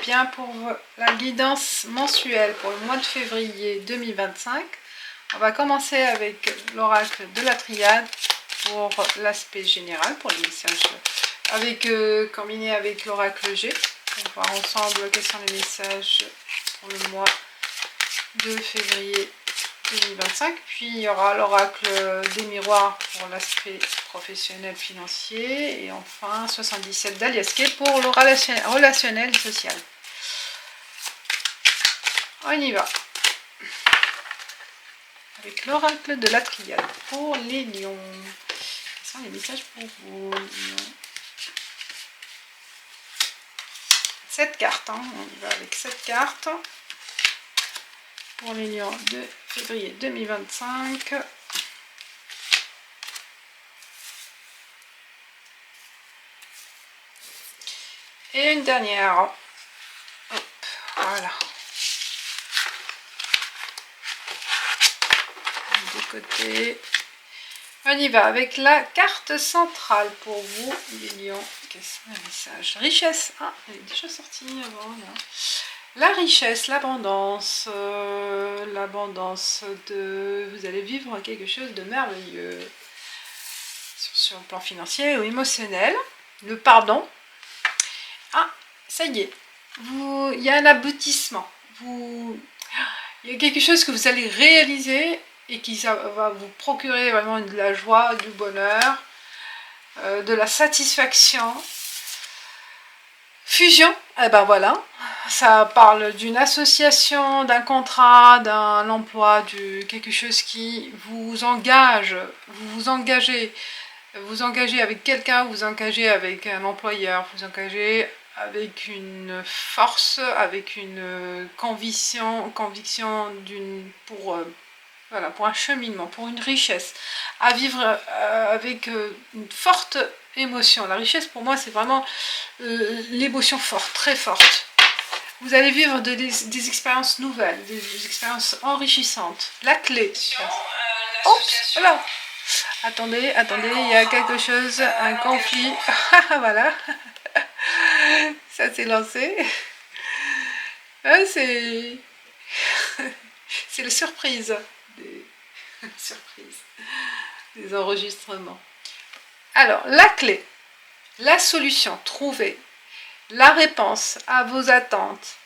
bien pour la guidance mensuelle pour le mois de février 2025. On va commencer avec l'oracle de la triade pour l'aspect général, pour les messages, combiné avec l'oracle G. On va voir ensemble quels sont les messages pour le mois de février 2025. Puis il y aura l'oracle des miroirs pour l'aspect professionnel financier. Et enfin 77 d'Aliaské pour le relationnel et social. On y va. Avec l'oracle de la triade pour les lions. Quels sont les messages pour vous, lions? 7 cartes, hein. On y va avec 7 cartes. Pour les lions de février 2025. Et une dernière. Hop, voilà. De côté. On y va avec la carte centrale pour vous, les lions. Qu'est-ce que c'est un message? Richesse. Ah, elle est déjà sortie avant, là. La richesse, l'abondance, vous allez vivre quelque chose de merveilleux sur le plan financier ou émotionnel. Le pardon. Ah, ça y est, il y a un aboutissement. Il y a quelque chose que vous allez réaliser et qui va vous procurer vraiment de la joie, du bonheur, de la satisfaction. Fusion, eh ben voilà, ça parle d'une association, d'un contrat, d'un emploi, quelque chose qui vous engage, vous engagez avec quelqu'un, vous engagez avec un employeur, vous engagez avec une force, avec une conviction voilà, pour un cheminement, pour une richesse, à vivre avec une forte émotion. La richesse, pour moi, c'est vraiment l'émotion forte, très forte. Vous allez vivre des expériences nouvelles, des expériences enrichissantes. La clé. Oups, voilà. Attendez, il y a quelque chose, un conflit. Voilà. Ça s'est lancé. C'est la surprise. Des enregistrements. Alors, la clé, la solution trouvée, la réponse à vos attentes.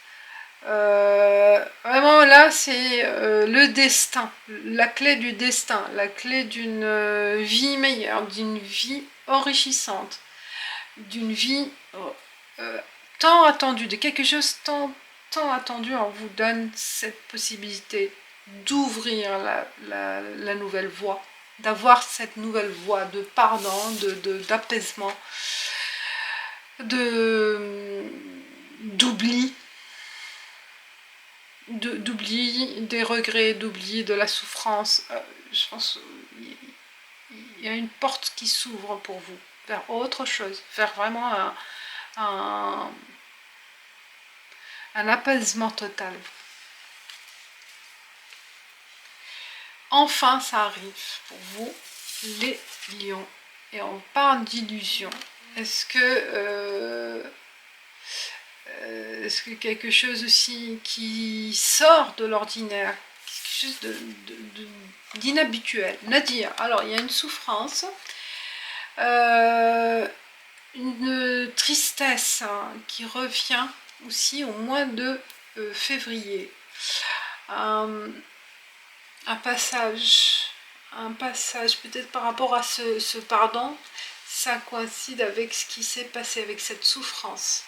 Vraiment là, c'est le destin, la clé du destin, la clé d'une vie meilleure, d'une vie enrichissante, d'une vie tant attendue, de quelque chose tant attendu. On vous donne cette possibilité d'ouvrir la nouvelle voie, d'avoir cette nouvelle voie de pardon, d'apaisement, d'oubli, des regrets, d'oubli de la souffrance. Je pense qu'il y a une porte qui s'ouvre pour vous, vers autre chose, vers vraiment un apaisement total. Enfin, ça arrive pour vous, les lions. Et on parle d'illusion. Est-ce que quelque chose aussi qui sort de l'ordinaire, quelque chose d'inhabituel? Nadir, alors il y a une souffrance, une tristesse qui revient aussi au mois de février. Un passage peut-être par rapport à ce pardon, ça coïncide avec ce qui s'est passé, avec cette souffrance.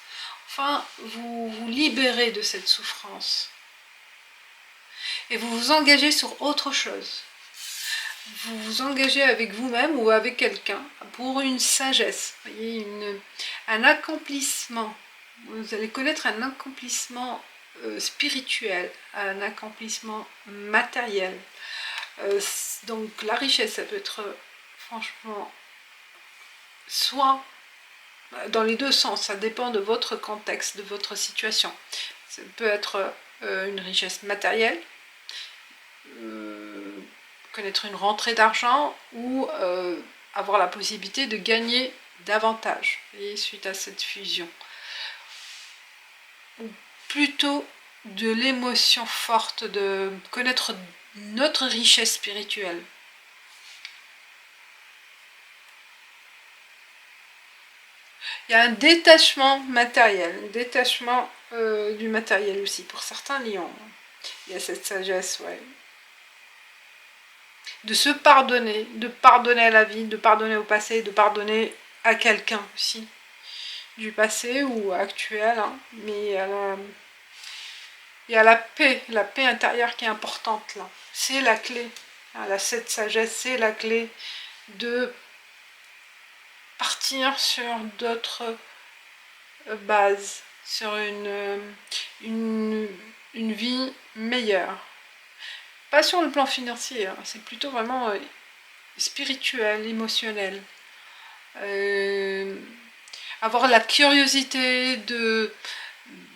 Enfin, vous vous libérez de cette souffrance et vous vous engagez sur autre chose. Vous vous engagez avec vous-même ou avec quelqu'un pour une sagesse, vous voyez, un accomplissement. Vous allez connaître un accomplissement spirituel, un accomplissement matériel. Donc la richesse, ça peut être franchement soit dans les deux sens, ça dépend de votre contexte, de votre situation. Ça peut être une richesse matérielle, connaître une rentrée d'argent ou avoir la possibilité de gagner davantage, voyez, suite à cette fusion. ou plutôt de l'émotion forte, de connaître notre richesse spirituelle. Il y a un détachement matériel, un détachement du matériel aussi, pour certains lions. Il y a cette sagesse, ouais. De se pardonner, de pardonner à la vie, de pardonner au passé, de pardonner à quelqu'un aussi, du passé ou actuel, hein. Mais il y a la paix intérieure qui est importante là. C'est la clé. Cette sagesse, c'est la clé de partir sur d'autres bases, sur une vie meilleure. Pas sur le plan financier, hein, c'est plutôt vraiment spirituel, émotionnel. Avoir la curiosité de,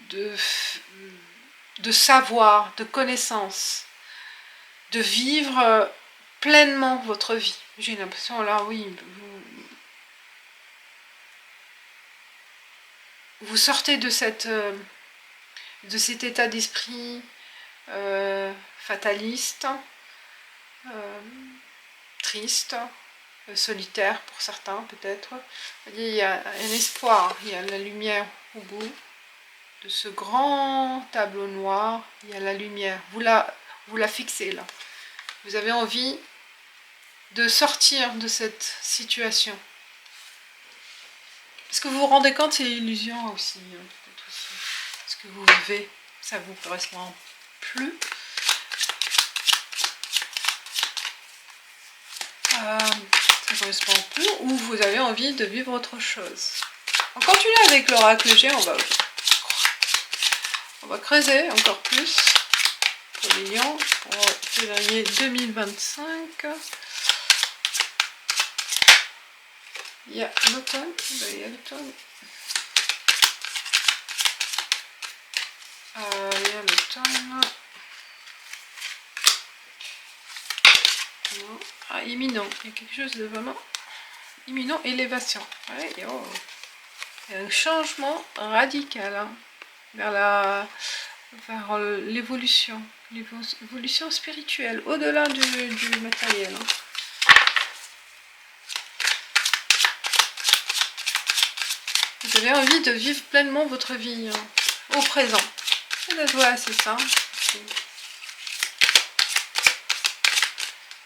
de savoir, de connaissance, de vivre pleinement votre vie. J'ai l'impression là, oui, vous sortez de cet état d'esprit fataliste, triste, solitaire pour certains peut-être. Il y a un espoir, il y a la lumière au bout de ce grand tableau noir, il y a la lumière. Vous la fixez là. Vous avez envie de sortir de cette situation. Est-ce que vous vous rendez compte, c'est l'illusion aussi, peut-être aussi. Ce que vous vivez, ça vous correspond plus. Ça ne correspond plus, ou vous avez envie de vivre autre chose. On continue avec l'oracle G, on va creuser encore plus pour les lions pour février 2025. Il y a l'automne, il y a l'automne. Il y a l'automne. Ah, imminent, il y a quelque chose de vraiment imminent, élévation. Ouais, il y a un changement radical hein, vers l'évolution, l'évolution spirituelle, au-delà du matériel. Hein. Vous avez envie de vivre pleinement votre vie hein, au présent. Voilà, c'est ça.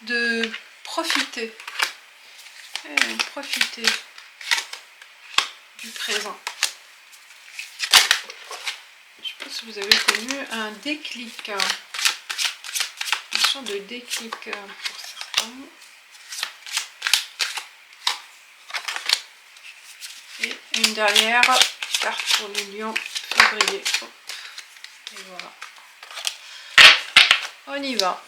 De profiter. Profiter du présent. Je pense que vous avez connu un déclic. Une notion de déclic pour certains. Et une dernière carte pour les lions février. Et voilà. On y va.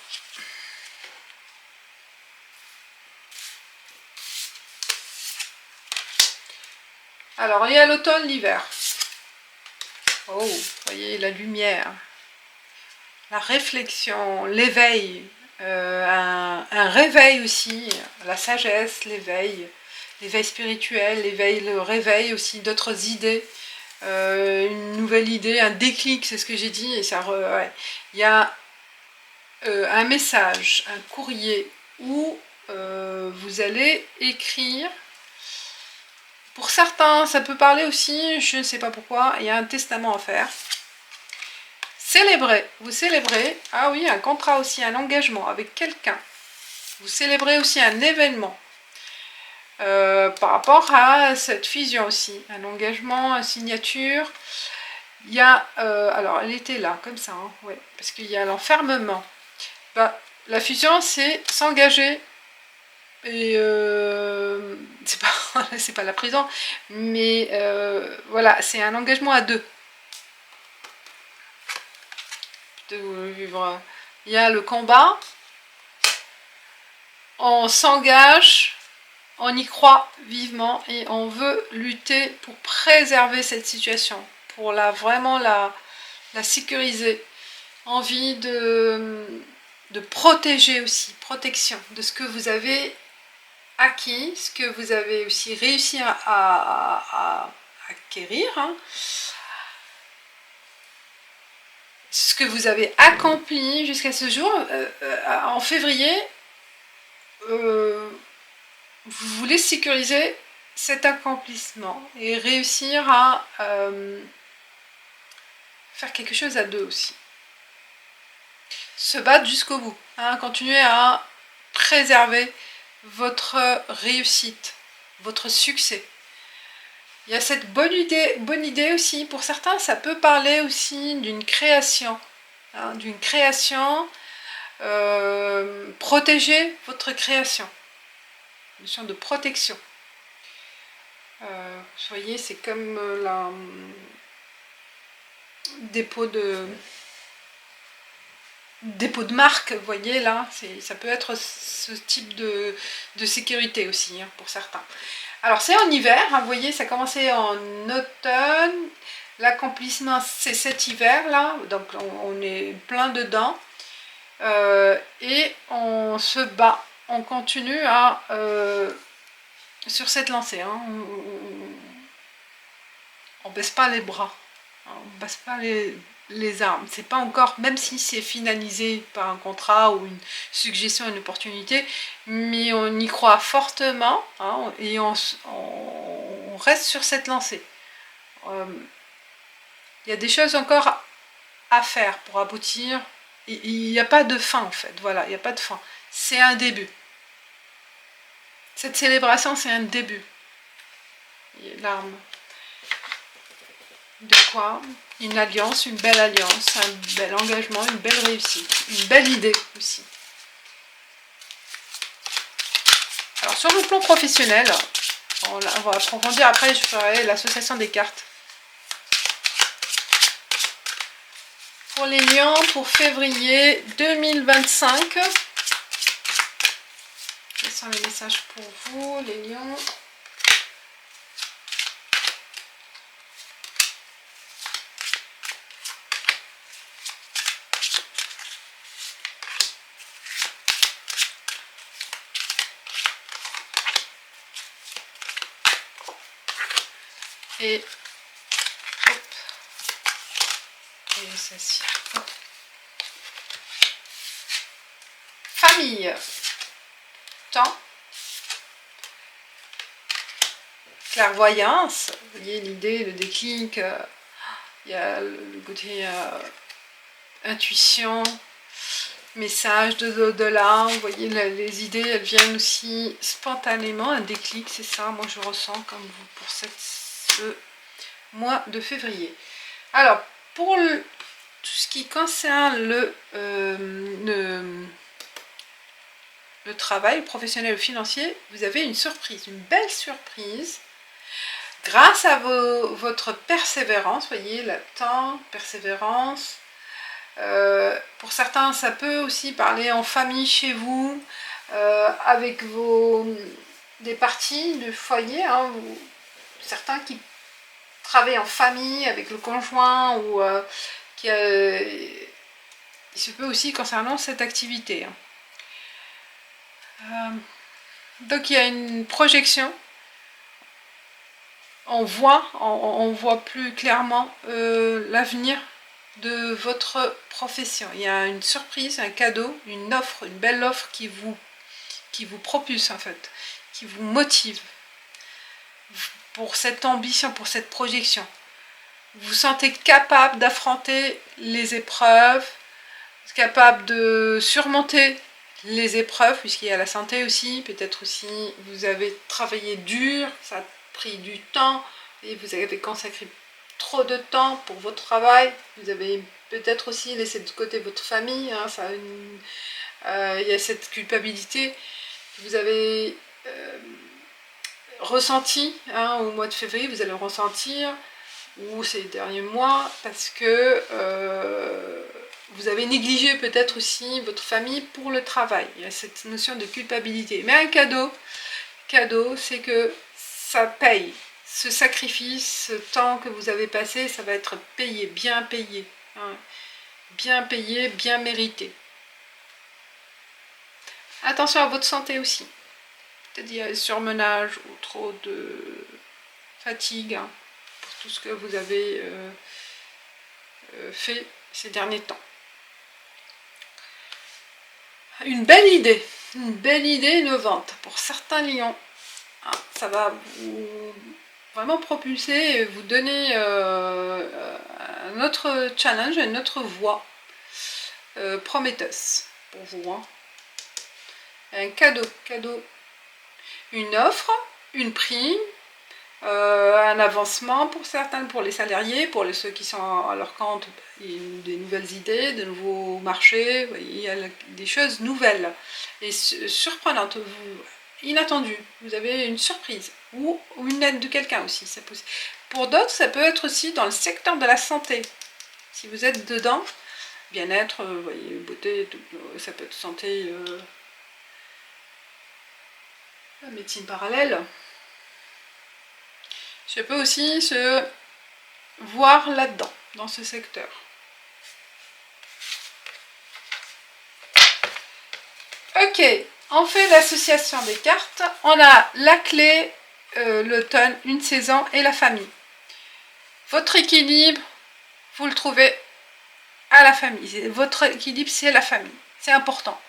Alors, il y a l'automne, l'hiver. Oh, vous voyez la lumière, la réflexion, l'éveil, un réveil aussi, la sagesse, l'éveil spirituel, le réveil aussi d'autres idées, une nouvelle idée, un déclic, c'est ce que j'ai dit, et ça, ouais. Il y a un message, un courrier où vous allez écrire. Pour certains, ça peut parler aussi, je ne sais pas pourquoi, il y a un testament à faire. Célébrer, vous célébrez, ah oui, un contrat aussi, un engagement avec quelqu'un. Vous célébrez aussi un événement par rapport à cette fusion aussi, un engagement, une signature. Il y a, alors elle était là, comme ça, hein, ouais, parce qu'il y a l'enfermement. Bah, la fusion, c'est s'engager. Et c'est pas la prison, mais voilà, c'est un engagement à deux. De vivre. Il y a le combat, on s'engage, on y croit vivement et on veut lutter pour préserver cette situation, pour vraiment la sécuriser. Envie de protéger aussi, protection de ce que vous avez acquis, ce que vous avez aussi réussi à acquérir, hein, ce que vous avez accompli jusqu'à ce jour, en février, vous voulez sécuriser cet accomplissement et réussir à faire quelque chose à deux aussi. Se battre jusqu'au bout, hein, continuer à préserver votre réussite, votre succès. Il y a cette bonne idée aussi, pour certains ça peut parler aussi d'une création, hein, protéger votre création, une notion de protection. Vous voyez, c'est comme la dépôt de marque, vous voyez là, ça peut être ce type de sécurité aussi, hein, pour certains. Alors c'est en hiver, hein, vous voyez, ça a commencé en automne, l'accomplissement c'est cet hiver là, donc on est plein dedans, et on se bat, on continue à sur cette lancée, hein, on baisse pas les bras, hein, on baisse pas les armes. C'est pas encore, même si c'est finalisé par un contrat ou une suggestion, une opportunité, mais on y croit fortement, hein, et on reste sur cette lancée. Il y a des choses encore à faire pour aboutir. Il n'y a pas de fin en fait, voilà, il n'y a pas de fin. C'est un début. Cette célébration, c'est un début. L'arme. De quoi? Une alliance, une belle alliance, un bel engagement, une belle réussite, une belle idée aussi. Alors sur le plan professionnel, on va approfondir, après je ferai l'association des cartes. Pour les lions, pour février 2025, quels sont les messages pour vous, les lions? Et hop, et ceci. Famille, temps, clairvoyance, vous voyez l'idée, le déclic, il y a le côté intuition, message de l'au-delà, vous voyez les idées elles viennent aussi spontanément, un déclic, c'est ça, moi je ressens comme vous pour ce mois de février. Alors pour tout ce qui concerne le travail professionnel ou financier, vous avez une surprise, une belle surprise, grâce à votre persévérance, voyez, le temps, persévérance. Pour certains, ça peut aussi parler en famille chez vous, avec des parties du foyer, hein, certains qui travaillent en famille avec le conjoint, ou il se peut aussi concernant cette activité. Donc il y a une projection, on voit plus clairement l'avenir de votre profession. Il y a une surprise, un cadeau, une offre, une belle offre qui vous propulse en fait, qui vous motive pour cette ambition, pour cette projection. Vous vous sentez capable d'affronter les épreuves, capable de surmonter les épreuves, puisqu'il y a la santé aussi, peut-être aussi vous avez travaillé dur, ça a pris du temps, et vous avez consacré trop de temps pour votre travail, vous avez peut-être aussi laissé de côté votre famille, hein, il y a cette culpabilité que vous avez ressenti, hein, au mois de février, vous allez le ressentir, ou ces derniers mois, parce que vous avez négligé peut-être aussi votre famille pour le travail. Il y a cette notion de culpabilité. Mais un cadeau, c'est que ça paye. Ce sacrifice, ce temps que vous avez passé, ça va être payé, hein, bien payé, bien mérité. Attention à votre santé aussi. Peut-être il y a surmenage ou trop de fatigue, hein, pour tout ce que vous avez fait ces derniers temps. Une belle idée innovante pour certains lions. Ça va vous vraiment propulser et vous donner un autre challenge, une autre voie prometteuse pour vous. Hein. Un cadeau, une offre, une prime, un avancement pour certains, pour les salariés, pour ceux qui sont à leur compte, des nouvelles idées, de nouveaux marchés, il y a des choses nouvelles et surprenantes, inattendues. Vous avez une surprise ou une aide de quelqu'un aussi. C'est possible. Pour d'autres, ça peut être aussi dans le secteur de la santé. Si vous êtes dedans, bien-être, beauté, ça peut être santé, la médecine parallèle. Je peux aussi se voir là-dedans, dans ce secteur. Ok, on fait l'association des cartes. On a la clé, l'automne, une saison et la famille. Votre équilibre, vous le trouvez à la famille. Votre équilibre, c'est la famille. C'est important.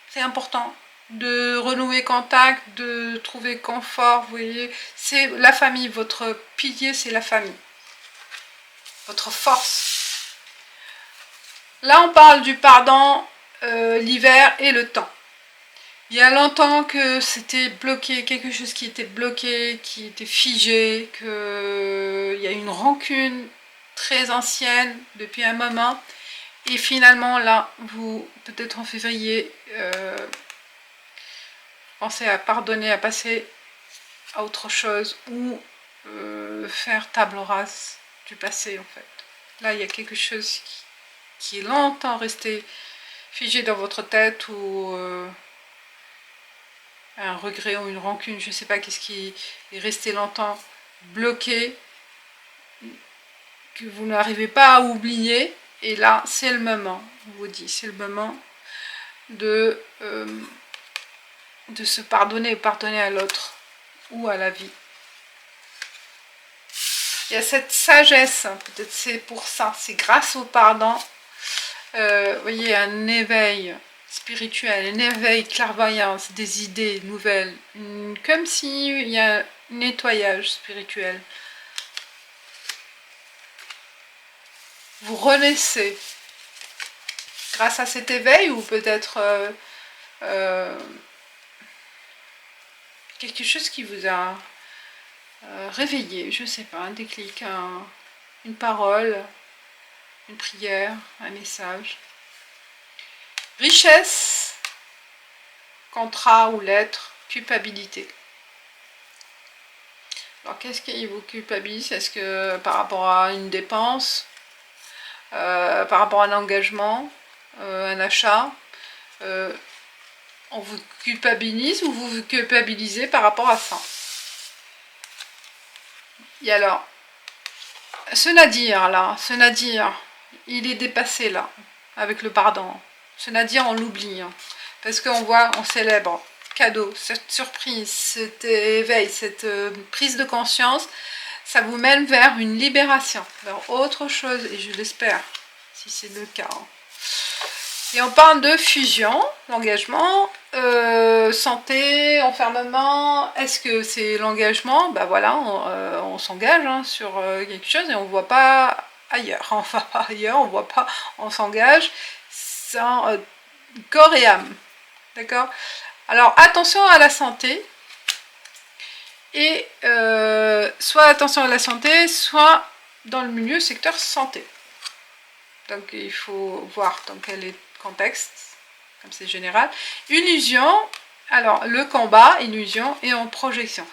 C'est important de renouer contact, de trouver confort. Vous voyez, c'est la famille. Votre pilier, c'est la famille. Votre force. Là, on parle du pardon, l'hiver et le temps. Il y a longtemps que c'était bloqué, quelque chose qui était bloqué, qui était figé, qu'il y a une rancune très ancienne depuis un moment. Et finalement, là, vous, peut-être en février, pensez à pardonner, à passer à autre chose ou faire table rase du passé, en fait. Là, il y a quelque chose qui est longtemps resté figé dans votre tête ou un regret ou une rancune, je ne sais pas, qu'est-ce qui est resté longtemps bloqué, que vous n'arrivez pas à oublier. Et là, c'est le moment, on vous dit, c'est le moment de se pardonner et pardonner à l'autre ou à la vie. Il y a cette sagesse, peut-être c'est pour ça, c'est grâce au pardon, vous voyez, un éveil spirituel, un éveil clairvoyance, des idées nouvelles, comme s'il y a un nettoyage spirituel. Vous renaissez grâce à cet éveil ou peut-être quelque chose qui vous a réveillé, je ne sais pas, un déclic, une parole, une prière, un message. Richesse, contrat ou lettre, culpabilité. Alors qu'est-ce qui vous culpabilise? Est-ce que par rapport à une dépense, par rapport à un engagement, un achat, on vous culpabilise ou vous vous culpabilisez par rapport à ça? Et alors, ce Nadir là, ce Nadir, il est dépassé là, avec le pardon. Ce Nadir, on l'oublie, hein, parce qu'on voit, on célèbre, cadeau, cette surprise, cet éveil, cette prise de conscience, ça vous mène vers une libération, vers autre chose, et je l'espère, si c'est le cas. Hein. Et on parle de fusion, l'engagement, santé, enfermement. Est-ce que c'est l'engagement? Ben voilà, on s'engage hein, sur quelque chose et on ne voit pas ailleurs. On va pas ailleurs, on voit pas, on s'engage sans corps et âme. D'accord? Alors attention à la santé. Et soit attention à la santé, soit dans le milieu secteur santé. Donc il faut voir dans quel est contexte, comme c'est général. Illusion, alors le combat, illusion et en projection.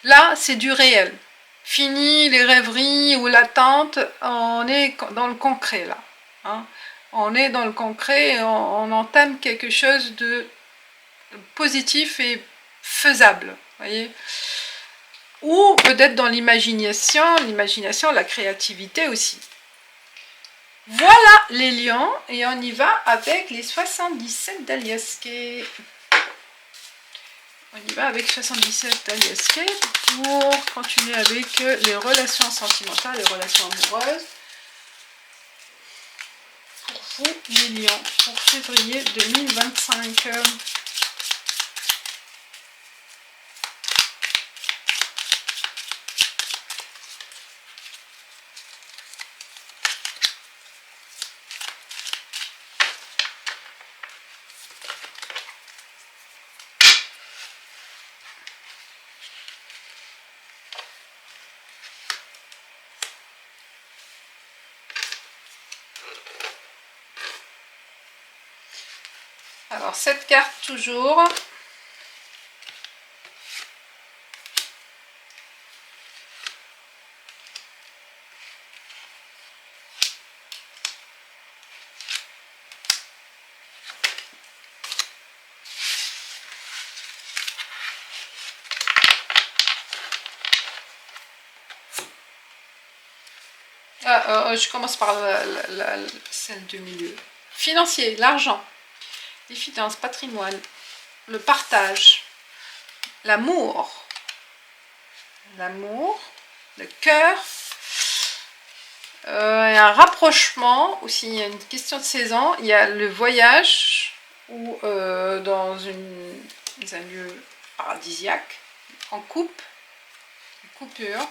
Là, c'est du réel. Fini les rêveries ou l'attente, on est dans le concret là. Hein. On est dans le concret et on entame quelque chose de positif et faisable. Voyez. Ou peut-être dans l'imagination, la créativité aussi. Voilà les lions, et on y va avec les 77 d'Aliaské. On y va avec 77 d'Aliaské pour continuer avec les relations sentimentales, les relations amoureuses. vous les lions pour février 2025. Alors, cette carte toujours. Je commence par celle du milieu. Financier, l'argent, les finances, patrimoine, le partage, l'amour, le cœur, un rapprochement, aussi il y a une question de saison, il y a le voyage ou dans un lieu paradisiaque, en coupe, une coupure.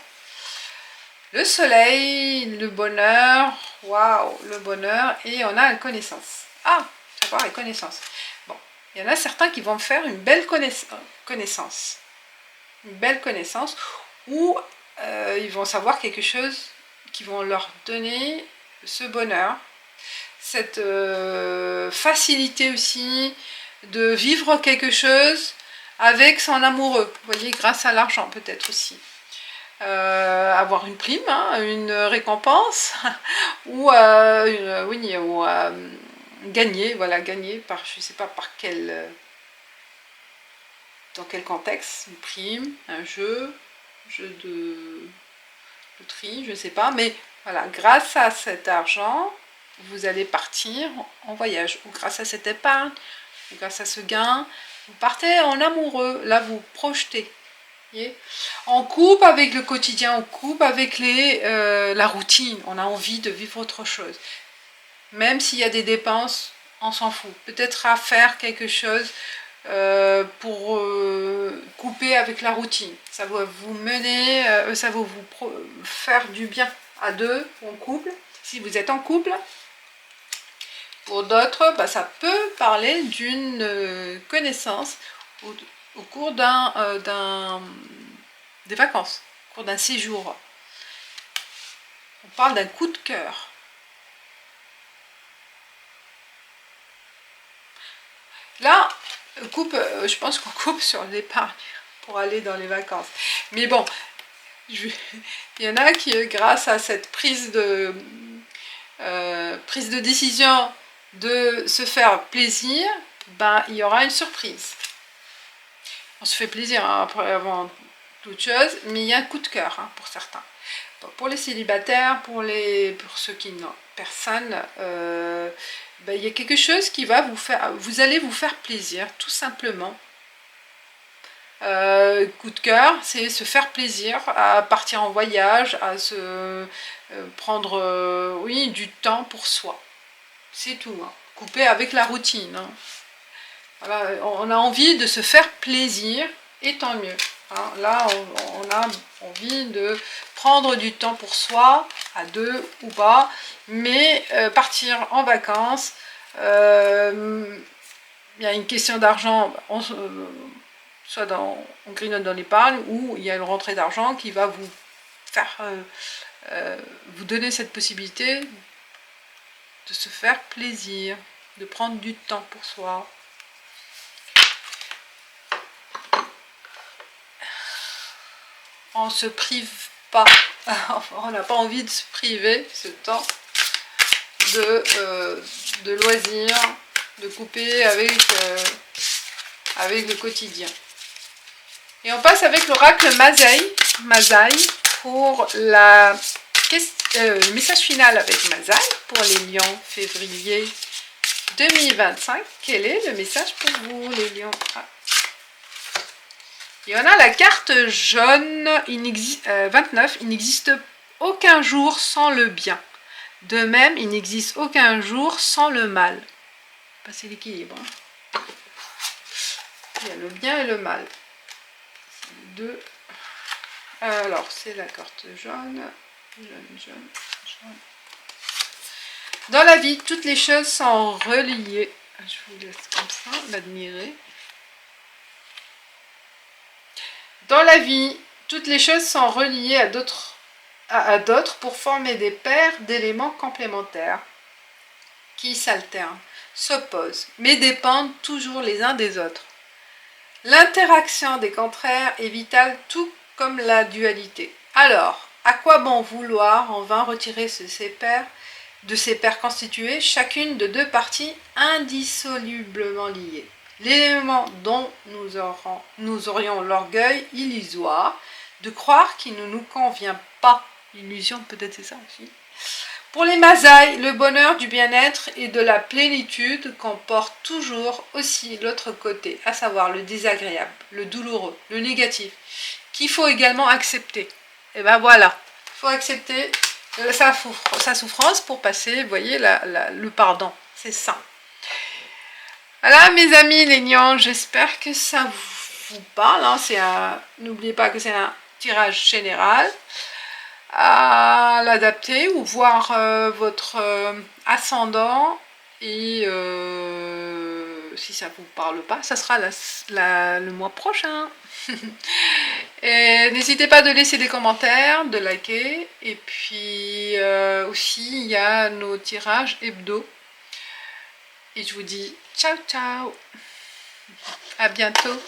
Le soleil, le bonheur, waouh, le bonheur, et on a une connaissance. Ah, savoir et connaissance. Bon, il y en a certains qui vont faire une belle connaissance. Une belle connaissance, où ils vont savoir quelque chose qui vont leur donner ce bonheur, cette facilité aussi de vivre quelque chose avec son amoureux. Vous voyez, grâce à l'argent peut-être aussi. Avoir une prime, hein, une récompense, ou gagner, voilà, gagner par, je sais pas par quel, dans quel contexte, une prime, un jeu de loterie, je sais pas, mais voilà, grâce à cet argent, vous allez partir en voyage, ou grâce à cette épargne, ou grâce à ce gain, vous partez en amoureux, là vous projetez. En couple avec le quotidien, en couple avec la routine, on a envie de vivre autre chose. Même s'il y a des dépenses, on s'en fout. Peut-être à faire quelque chose pour couper avec la routine. Ça va vous mener, ça va vous faire du bien à deux, en couple. Si vous êtes en couple, pour d'autres, bah, ça peut parler d'une connaissance au cours des vacances, au cours d'un séjour. On parle d'un coup de cœur. Là, je pense qu'on coupe sur l'épargne pour aller dans les vacances. Mais bon, il y en a qui, grâce à cette prise de décision de se faire plaisir, ben, il y aura une surprise. On se fait plaisir hein, après avant toute chose, mais il y a un coup de cœur hein, pour certains. Bon, pour les célibataires, pour ceux qui n'ont personne, ben, il y a quelque chose qui va vous allez vous faire plaisir, tout simplement. Coup de cœur, c'est se faire plaisir, à partir en voyage, à se prendre oui, du temps pour soi. C'est tout, hein. Couper avec la routine. Hein. Voilà, on a envie de se faire plaisir, et tant mieux. Hein. Là, on a envie de prendre du temps pour soi, à deux ou pas, mais partir en vacances, il y a une question d'argent, soit on grignote dans l'épargne, ou il y a une rentrée d'argent qui va vous faire vous donner cette possibilité de se faire plaisir, de prendre du temps pour soi. On ne se prive pas, on n'a pas envie de se priver ce temps de loisirs, de couper avec le quotidien. Et on passe avec l'oracle Mazaï pour le message final avec Mazaï pour les lions février 2025. Quel est le message pour vous les lions? Et on a la carte jaune 29, il n'existe aucun jour sans le bien. De même, il n'existe aucun jour sans le mal. C'est l'équilibre. Hein. Il y a le bien et le mal. C'est les deux. Alors, c'est la carte jaune. Jaune. Dans la vie, toutes les choses sont reliées. Je vous laisse comme ça l'admirer. Dans la vie, toutes les choses sont reliées à d'autres pour former des paires d'éléments complémentaires qui s'alternent, s'opposent, mais dépendent toujours les uns des autres. L'interaction des contraires est vitale tout comme la dualité. Alors, à quoi bon vouloir en vain retirer de ces paires constituées, chacune de deux parties indissolublement liées. L'élément dont nous aurions l'orgueil illusoire de croire qu'il ne nous convient pas. Illusion, peut-être c'est ça aussi. Pour les Masaï, le bonheur du bien-être et de la plénitude comporte toujours aussi l'autre côté, à savoir le désagréable, le douloureux, le négatif, qu'il faut également accepter. Et ben voilà, il faut accepter sa souffrance pour passer, vous voyez, le pardon. C'est ça. Voilà mes amis les lions, j'espère que ça vous parle. Hein. N'oubliez pas que c'est un tirage général. À l'adapter ou voir votre ascendant et si ça vous parle pas, ça sera le mois prochain. N'hésitez pas de laisser des commentaires, de liker et puis aussi il y a nos tirages hebdo et je vous dis ciao ciao, à bientôt.